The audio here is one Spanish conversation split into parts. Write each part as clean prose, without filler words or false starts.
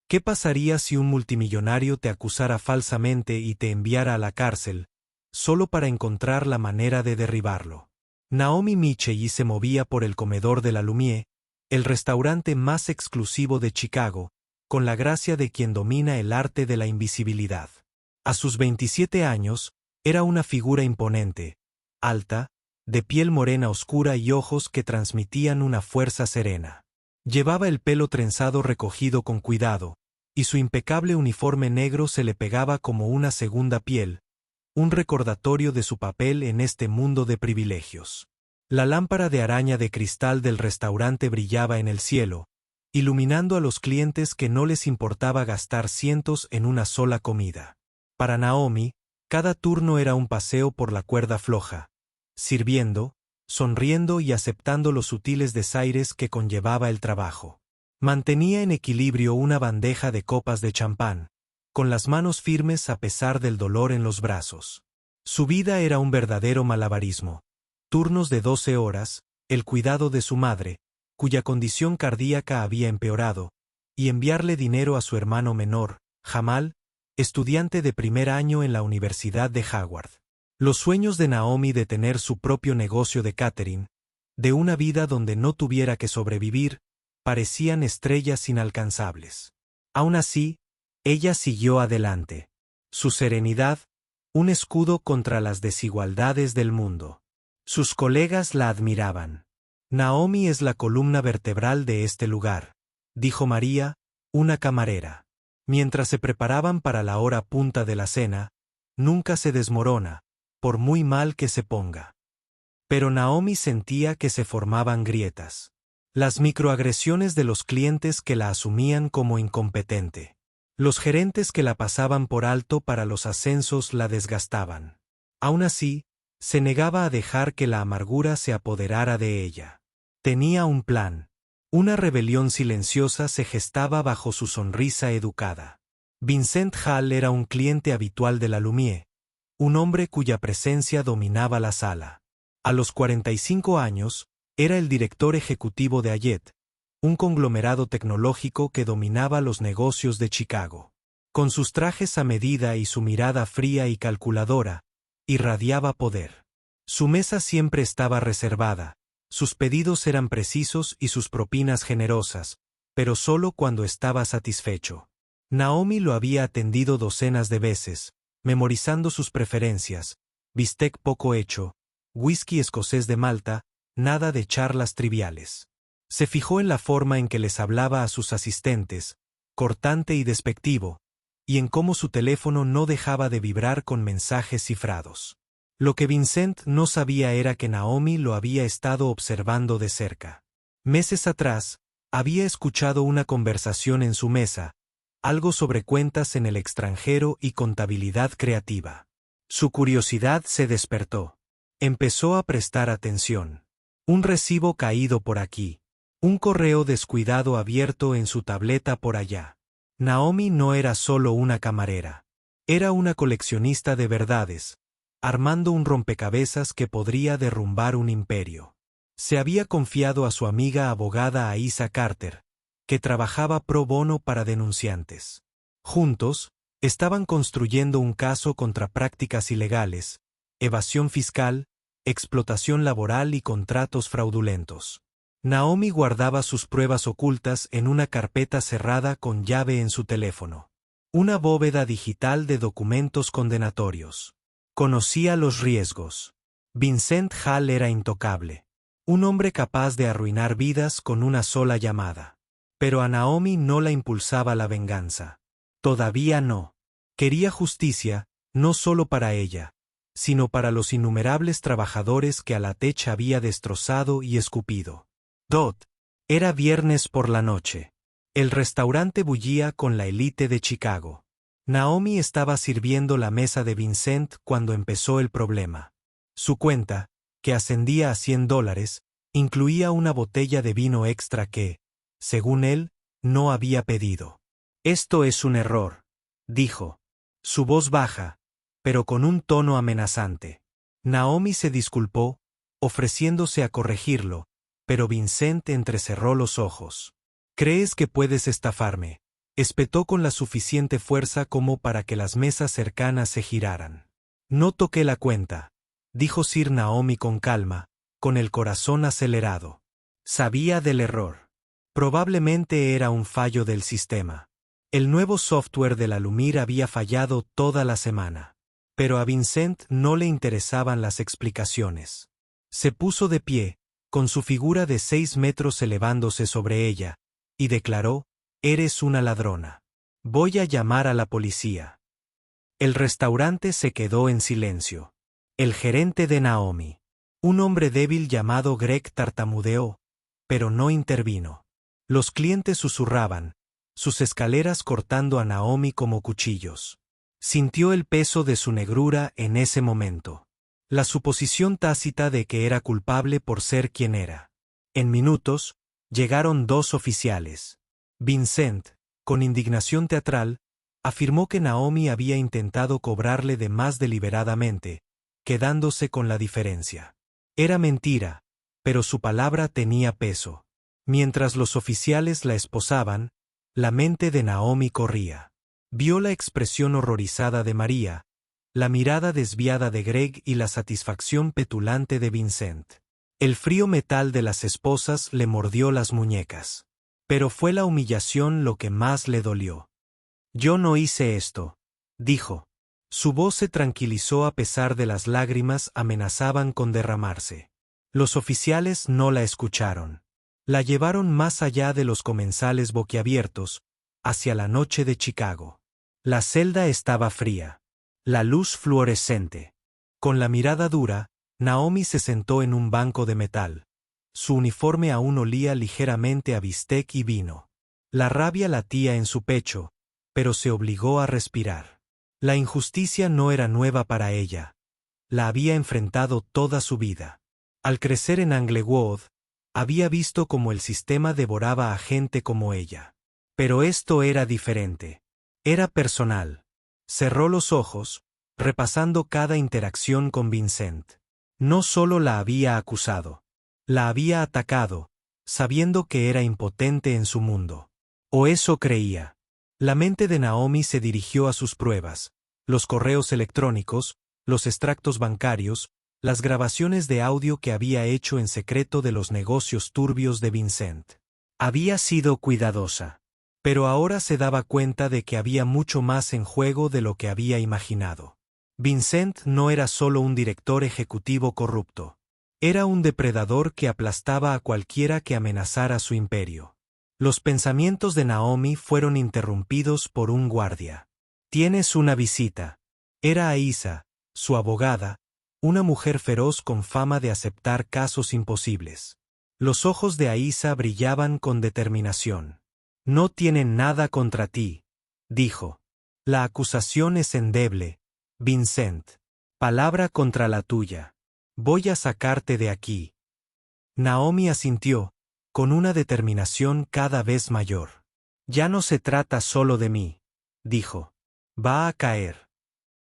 ¿Qué pasaría si un multimillonario te acusara falsamente y te enviara a la cárcel, solo para encontrar la manera de derribarlo? Naomi Michelle se movía por el comedor de la Lumière, el restaurante más exclusivo de Chicago, con la gracia de quien domina el arte de la invisibilidad. A sus 27 años, era una figura imponente, alta, de piel morena oscura y ojos que transmitían una fuerza serena. Llevaba el pelo trenzado recogido con cuidado, y su impecable uniforme negro se le pegaba como una segunda piel, un recordatorio de su papel en este mundo de privilegios. La lámpara de araña de cristal del restaurante brillaba en el cielo, iluminando a los clientes que no les importaba gastar cientos en una sola comida. Para Naomi, cada turno era un paseo por la cuerda floja, sirviendo, sonriendo y aceptando los sutiles desaires que conllevaba el trabajo. Mantenía en equilibrio una bandeja de copas de champán, con las manos firmes a pesar del dolor en los brazos. Su vida era un verdadero malabarismo. Turnos de 12 horas, el cuidado de su madre, cuya condición cardíaca había empeorado, y enviarle dinero a su hermano menor, Jamal, estudiante de primer año en la Universidad de Howard. Los sueños de Naomi de tener su propio negocio de catering, de una vida donde no tuviera que sobrevivir, parecían estrellas inalcanzables. Aún así, ella siguió adelante. Su serenidad, un escudo contra las desigualdades del mundo. Sus colegas la admiraban. Naomi es la columna vertebral de este lugar, dijo María, una camarera. Mientras se preparaban para la hora punta de la cena, nunca se desmorona, por muy mal que se ponga. Pero Naomi sentía que se formaban grietas. Las microagresiones de los clientes que la asumían como incompetente. Los gerentes que la pasaban por alto para los ascensos la desgastaban. Aún así, se negaba a dejar que la amargura se apoderara de ella. Tenía un plan. Una rebelión silenciosa se gestaba bajo su sonrisa educada. Vincent Hall era un cliente habitual de la Lumière, un hombre cuya presencia dominaba la sala. A los 45 años, era el director ejecutivo de Hallett, un conglomerado tecnológico que dominaba los negocios de Chicago. Con sus trajes a medida y su mirada fría y calculadora, irradiaba poder. Su mesa siempre estaba reservada, sus pedidos eran precisos y sus propinas generosas, pero solo cuando estaba satisfecho. Naomi lo había atendido docenas de veces, memorizando sus preferencias: bistec poco hecho, whisky escocés de Malta, nada de charlas triviales. Se fijó en la forma en que les hablaba a sus asistentes, cortante y despectivo, y en cómo su teléfono no dejaba de vibrar con mensajes cifrados. Lo que Vincent no sabía era que Naomi lo había estado observando de cerca. Meses atrás, había escuchado una conversación en su mesa, algo sobre cuentas en el extranjero y contabilidad creativa. Su curiosidad se despertó. Empezó a prestar atención. Un recibo caído por aquí. Un correo descuidado abierto en su tableta por allá. Naomi no era solo una camarera. Era una coleccionista de verdades, armando un rompecabezas que podría derrumbar un imperio. Se había confiado a su amiga abogada Aisa Carter, que trabajaba pro bono para denunciantes. Juntos, estaban construyendo un caso contra prácticas ilegales, evasión fiscal, explotación laboral y contratos fraudulentos. Naomi guardaba sus pruebas ocultas en una carpeta cerrada con llave en su teléfono. Una bóveda digital de documentos condenatorios. Conocía los riesgos. Vincent Hall era intocable. Un hombre capaz de arruinar vidas con una sola llamada. Pero a Naomi no la impulsaba la venganza. Todavía no. Quería justicia, no solo para ella, sino para los innumerables trabajadores que Alatech había destrozado y escupido. Era viernes por la noche. El restaurante bullía con la élite de Chicago. Naomi estaba sirviendo la mesa de Vincent cuando empezó el problema. Su cuenta, que ascendía a $100, incluía una botella de vino extra que, según él, no había pedido. «Esto es un error», dijo. Su voz baja, pero con un tono amenazante. Naomi se disculpó, ofreciéndose a corregirlo, pero Vincent entrecerró los ojos. «¿Crees que puedes estafarme?», Espetó con la suficiente fuerza como para que las mesas cercanas se giraran. No toqué la cuenta, dijo Sir Naomi con calma, con el corazón acelerado. Sabía del error. Probablemente era un fallo del sistema. El nuevo software de la Lumir había fallado toda la semana. Pero a Vincent no le interesaban las explicaciones. Se puso de pie, con su figura de 6 metros elevándose sobre ella, y declaró: «Eres una ladrona. Voy a llamar a la policía». El restaurante se quedó en silencio. El gerente de Naomi, un hombre débil llamado Greg, tartamudeó, pero no intervino. Los clientes susurraban, sus escaleras cortando a Naomi como cuchillos. Sintió el peso de su negrura en ese momento. La suposición tácita de que era culpable por ser quien era. En minutos, llegaron 2 oficiales. Vincent, con indignación teatral, afirmó que Naomi había intentado cobrarle de más deliberadamente, quedándose con la diferencia. Era mentira, pero su palabra tenía peso. Mientras los oficiales la esposaban, la mente de Naomi corría. Vio la expresión horrorizada de María, la mirada desviada de Greg y la satisfacción petulante de Vincent. El frío metal de las esposas le mordió las muñecas. Pero fue la humillación lo que más le dolió. «Yo no hice esto», dijo. Su voz se tranquilizó a pesar de las lágrimas amenazaban con derramarse. Los oficiales no la escucharon. La llevaron más allá de los comensales boquiabiertos, hacia la noche de Chicago. La celda estaba fría. La luz fluorescente. Con la mirada dura, Naomi se sentó en un banco de metal. Su uniforme aún olía ligeramente a bistec y vino. La rabia latía en su pecho, pero se obligó a respirar. La injusticia no era nueva para ella. La había enfrentado toda su vida. Al crecer en Anglewood, había visto cómo el sistema devoraba a gente como ella. Pero esto era diferente. Era personal. Cerró los ojos, repasando cada interacción con Vincent. No solo la había acusado. La había atacado, sabiendo que era impotente en su mundo. O eso creía. La mente de Naomi se dirigió a sus pruebas, los correos electrónicos, los extractos bancarios, las grabaciones de audio que había hecho en secreto de los negocios turbios de Vincent. Había sido cuidadosa. Pero ahora se daba cuenta de que había mucho más en juego de lo que había imaginado. Vincent no era solo un director ejecutivo corrupto. Era un depredador que aplastaba a cualquiera que amenazara su imperio. Los pensamientos de Naomi fueron interrumpidos por un guardia. «Tienes una visita». Era Aisa, su abogada, una mujer feroz con fama de aceptar casos imposibles. Los ojos de Aisa brillaban con determinación. «No tienen nada contra ti», dijo. «La acusación es endeble, Vincent. Palabra contra la tuya. Voy a sacarte de aquí». Naomi asintió, con una determinación cada vez mayor. «Ya no se trata solo de mí», dijo. «Va a caer».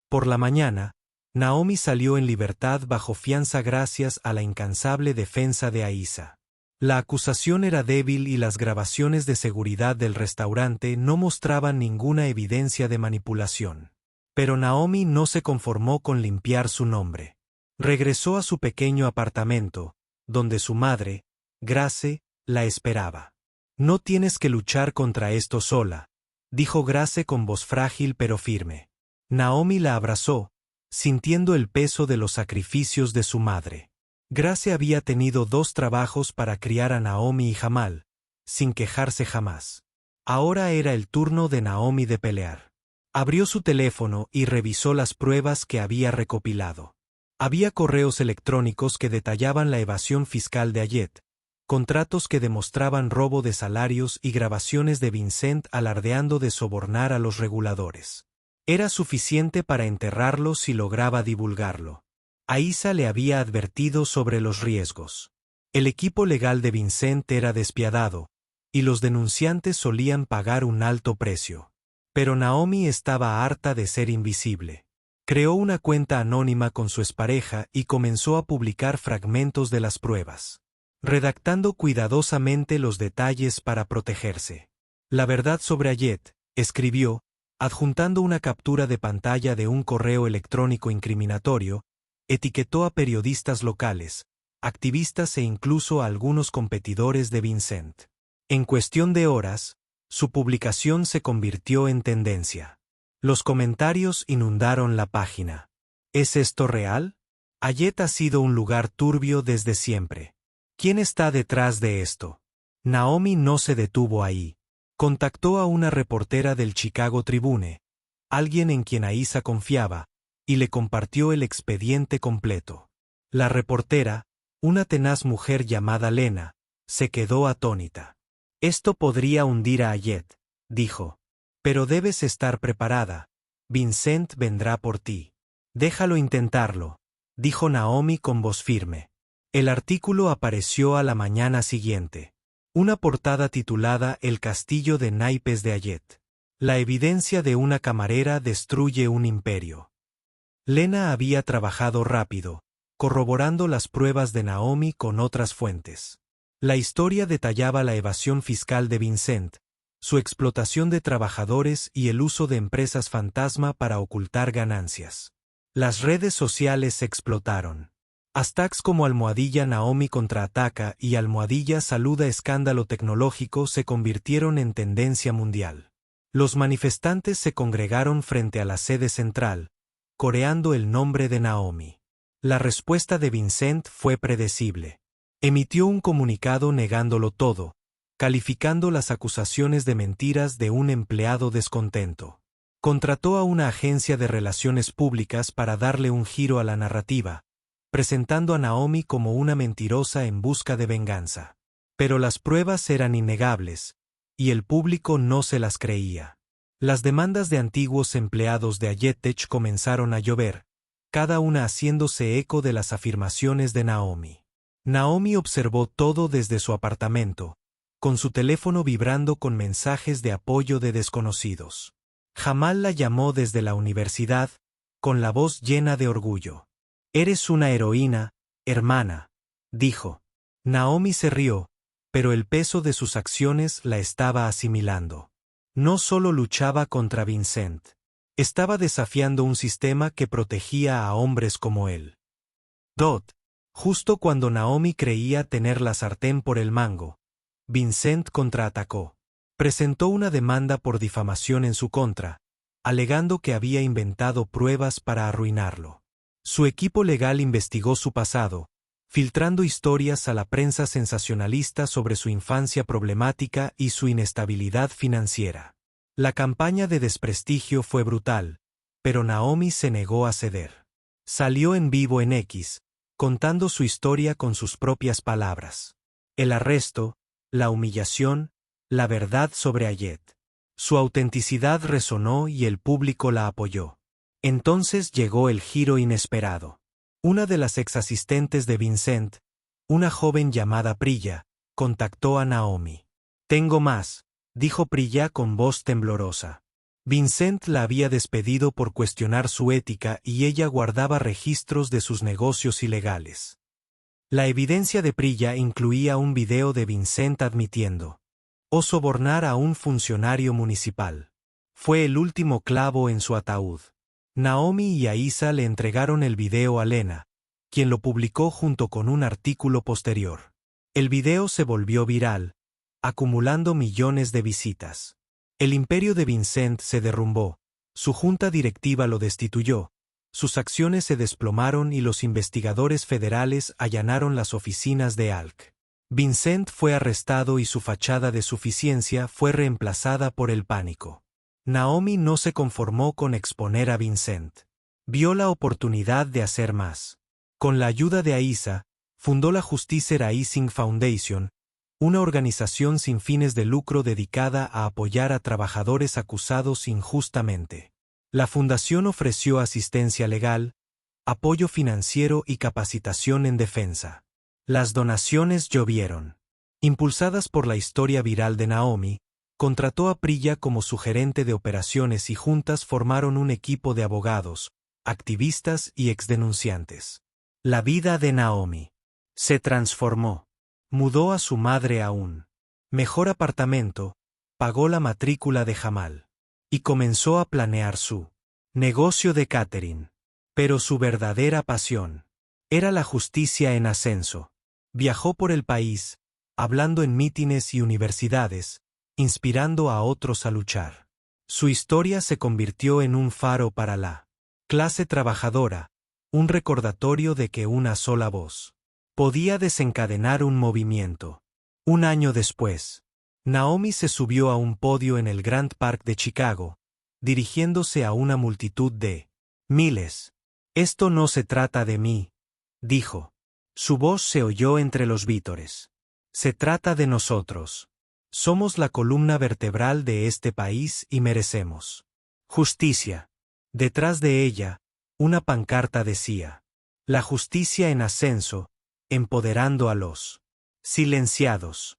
Por la mañana, Naomi salió en libertad bajo fianza gracias a la incansable defensa de Aisa. La acusación era débil y las grabaciones de seguridad del restaurante no mostraban ninguna evidencia de manipulación. Pero Naomi no se conformó con limpiar su nombre. Regresó a su pequeño apartamento, donde su madre, Grace, la esperaba. «No tienes que luchar contra esto sola», dijo Grace con voz frágil pero firme. Naomi la abrazó, sintiendo el peso de los sacrificios de su madre. Grace había tenido 2 trabajos para criar a Naomi y Jamal, sin quejarse jamás. Ahora era el turno de Naomi de pelear. Abrió su teléfono y revisó las pruebas que había recopilado. Había correos electrónicos que detallaban la evasión fiscal de Ayet, contratos que demostraban robo de salarios y grabaciones de Vincent alardeando de sobornar a los reguladores. Era suficiente para enterrarlo si lograba divulgarlo. Aisa le había advertido sobre los riesgos. El equipo legal de Vincent era despiadado, y los denunciantes solían pagar un alto precio. Pero Naomi estaba harta de ser invisible. Creó una cuenta anónima con su expareja y comenzó a publicar fragmentos de las pruebas, redactando cuidadosamente los detalles para protegerse. La verdad sobre Ayet, escribió, adjuntando una captura de pantalla de un correo electrónico incriminatorio, etiquetó a periodistas locales, activistas e incluso a algunos competidores de Vincent. En cuestión de horas, su publicación se convirtió en tendencia. Los comentarios inundaron la página. ¿Es esto real? Ayet ha sido un lugar turbio desde siempre. ¿Quién está detrás de esto? Naomi no se detuvo ahí. Contactó a una reportera del Chicago Tribune, alguien en quien Aísa confiaba, y le compartió el expediente completo. La reportera, una tenaz mujer llamada Lena, se quedó atónita. Esto podría hundir a Ayet, dijo. Pero debes estar preparada. Vincent vendrá por ti. Déjalo intentarlo, dijo Naomi con voz firme. El artículo apareció a la mañana siguiente. Una portada titulada El castillo de naipes de Ayet. La evidencia de una camarera destruye un imperio. Lena había trabajado rápido, corroborando las pruebas de Naomi con otras fuentes. La historia detallaba la evasión fiscal de Vincent, su explotación de trabajadores y el uso de empresas fantasma para ocultar ganancias. Las redes sociales explotaron. Hashtags como almohadilla Naomi contraataca y almohadilla saluda escándalo tecnológico se convirtieron en tendencia mundial. Los manifestantes se congregaron frente a la sede central, coreando el nombre de Naomi. La respuesta de Vincent fue predecible. Emitió un comunicado negándolo todo, calificando las acusaciones de mentiras de un empleado descontento. Contrató a una agencia de relaciones públicas para darle un giro a la narrativa, presentando a Naomi como una mentirosa en busca de venganza. Pero las pruebas eran innegables, y el público no se las creía. Las demandas de antiguos empleados de Ayetech comenzaron a llover, cada una haciéndose eco de las afirmaciones de Naomi. Naomi observó todo desde su apartamento, con su teléfono vibrando con mensajes de apoyo de desconocidos. Jamal la llamó desde la universidad, con la voz llena de orgullo. «Eres una heroína, hermana», dijo. Naomi se rió, pero el peso de sus acciones la estaba asimilando. No solo luchaba contra Vincent. Estaba desafiando un sistema que protegía a hombres como él. Justo cuando Naomi creía tener la sartén por el mango, Vincent contraatacó. Presentó una demanda por difamación en su contra, alegando que había inventado pruebas para arruinarlo. Su equipo legal investigó su pasado, filtrando historias a la prensa sensacionalista sobre su infancia problemática y su inestabilidad financiera. La campaña de desprestigio fue brutal, pero Naomi se negó a ceder. Salió en vivo en X, contando su historia con sus propias palabras. El arresto, la humillación, la verdad sobre Ayet. Su autenticidad resonó y el público la apoyó. Entonces llegó el giro inesperado. Una de las exasistentes de Vincent, una joven llamada Priya, contactó a Naomi. «Tengo más», dijo Priya con voz temblorosa. Vincent la había despedido por cuestionar su ética y ella guardaba registros de sus negocios ilegales. La evidencia de Priya incluía un video de Vincent admitiendo o sobornar a un funcionario municipal. Fue el último clavo en su ataúd. Naomi y Aísa le entregaron el video a Lena, quien lo publicó junto con un artículo posterior. El video se volvió viral, acumulando millones de visitas. El imperio de Vincent se derrumbó, su junta directiva lo destituyó, sus acciones se desplomaron y los investigadores federales allanaron las oficinas de ALC. Vincent fue arrestado y su fachada de suficiencia fue reemplazada por el pánico. Naomi no se conformó con exponer a Vincent. Vio la oportunidad de hacer más. Con la ayuda de Aísa, fundó la Justice Rising Foundation, una organización sin fines de lucro dedicada a apoyar a trabajadores acusados injustamente. La fundación ofreció asistencia legal, apoyo financiero y capacitación en defensa. Las donaciones llovieron. Impulsadas por la historia viral de Naomi, contrató a Priya como su gerente de operaciones y juntas formaron un equipo de abogados, activistas y exdenunciantes. La vida de Naomi se transformó. Mudó a su madre a un mejor apartamento, pagó la matrícula de Jamal y comenzó a planear su negocio de catering. Pero su verdadera pasión era la justicia en ascenso. Viajó por el país, hablando en mítines y universidades, inspirando a otros a luchar. Su historia se convirtió en un faro para la clase trabajadora, un recordatorio de que una sola voz podía desencadenar un movimiento. Un año después, Naomi se subió a un podio en el Grand Park de Chicago, dirigiéndose a una multitud de miles. «Esto no se trata de mí», dijo. Su voz se oyó entre los vítores. «Se trata de nosotros. Somos la columna vertebral de este país y merecemos justicia». Detrás de ella, una pancarta decía: «La justicia en ascenso, empoderando a los silenciados».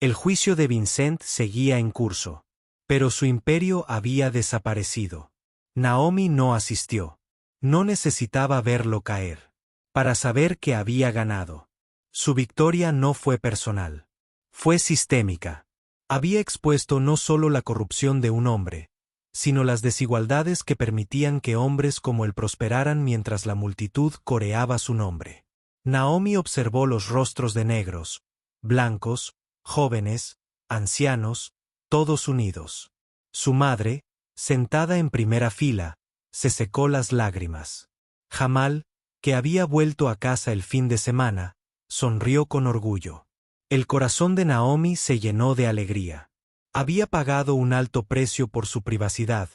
El juicio de Vincent seguía en curso, pero su imperio había desaparecido. Naomi no asistió. No necesitaba verlo caer para saber que había ganado. Su victoria no fue personal. Fue sistémica. Había expuesto no solo la corrupción de un hombre, sino las desigualdades que permitían que hombres como él prosperaran mientras la multitud coreaba su nombre. Naomi observó los rostros de negros, blancos, jóvenes, ancianos, todos unidos. Su madre, sentada en primera fila, se secó las lágrimas. Jamal, que había vuelto a casa el fin de semana, sonrió con orgullo. El corazón de Naomi se llenó de alegría. Había pagado un alto precio por su privacidad,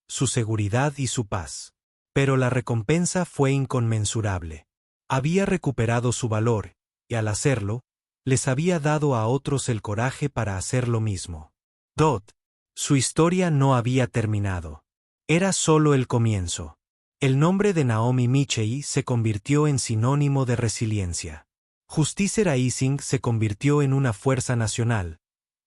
su seguridad y su paz. Pero la recompensa fue inconmensurable. Había recuperado su valor, y al hacerlo, les había dado a otros el coraje para hacer lo mismo. Su historia no había terminado. Era solo el comienzo. El nombre de Naomi Michei se convirtió en sinónimo de resiliencia. Justicia Rising se convirtió en una fuerza nacional,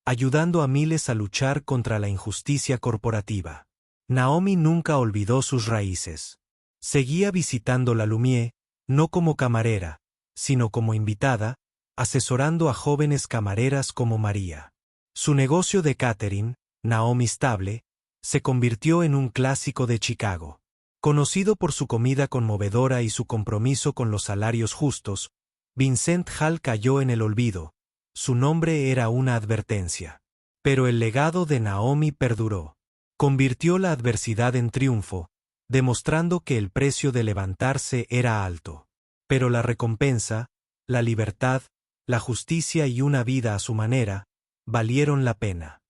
ayudando a miles a luchar contra la injusticia corporativa. Naomi nunca olvidó sus raíces. Seguía visitando la Lumière, no como camarera, sino como invitada, asesorando a jóvenes camareras como María. Su negocio de catering, Naomi Stable, se convirtió en un clásico de Chicago. Conocido por su comida conmovedora y su compromiso con los salarios justos, Vincent Hall cayó en el olvido. Su nombre era una advertencia. Pero el legado de Naomi perduró. Convirtió la adversidad en triunfo, demostrando que el precio de levantarse era alto. Pero la recompensa, la libertad, la justicia y una vida a su manera, valieron la pena.